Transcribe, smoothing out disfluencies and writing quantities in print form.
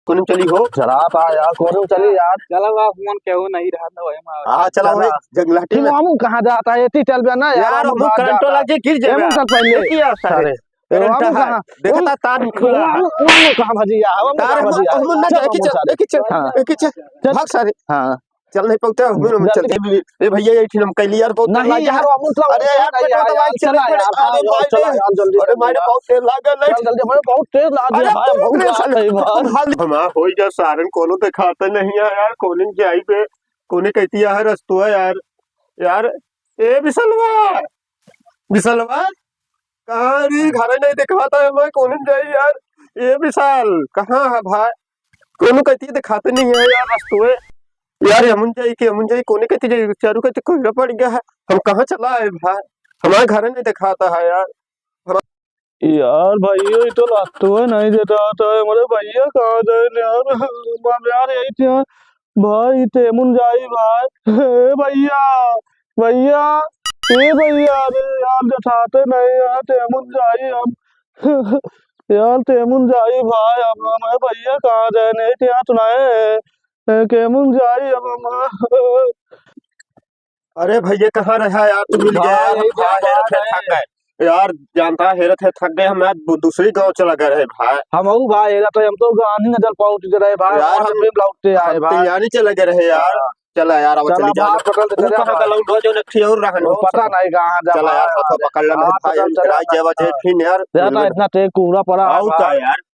कोने चली हो चला पा यार कोने चली यार चला बा फोन केहू नहीं रहा ना वही में हां चला वही जंगलाटी में हम कहां जाता है इतनी चल बे ना यार हम करंट लग जे गिर जाए हम सब पहले की यार सारे करंट है देखता तार खुला हम कहां भजिया हम तार हम ना जाए की चल भाग सारे हां चल नहीं पहुंचते हम चलते ए भैया ये हम कैली यार बहुत नहीं यार अरे यार पेट्रोल दवाई चला यार अरे जल्दी अरे मारे बहुत तेज लागल है जल्दी बहुत तेज लाग है भाई बहुत हम हो जा सारन कोनो दिखाते नहीं है यार कोने जाई पे कोने कहती है रस्तो है यार ए विसलवा कहां रे घर नहीं दिखाता है मैं कोने जाई यार ए विशाल कहां है भाई कोनो कहती दिखाते नहीं है यार रस्तो है यार हम जाई कोने कहती जाई चारू कहती कोई पड़ गया है हम कहां चला है भाई हमारे घर नहीं दिखाता है यार भैया ये तो रास्ता नहीं देता था मेरे भैया कहाँ गए यार यही थे भाई तेमुन जाई भाई भैया भैया ए भैया अरे यार दिखाते नहीं यार तेमुन जाई हम यार तेमुन जाई भाई अब हमारे भैया कहाँ गए नहीं थे यहाँ सुनाए केमुन जाई अब हम अरे भैया कहाँ रहा यार तू मिल गया यार जानता है हेरत है थक गए हम दूसरी गांव चला गए रहे भाई हम भाई हम तो गांधी नजर पहुंच गए भाई यार हम लौटते आए भाई यानी चले गए रहे यार चला यार अब चली जा कहां का लौंडो जो नखी और रहन पता नहीं कहां जा चला यार हाथ पकड़ ले भाई राज जेवा जे फिर यार इतना तेज कोहरा पड़ा आउट यार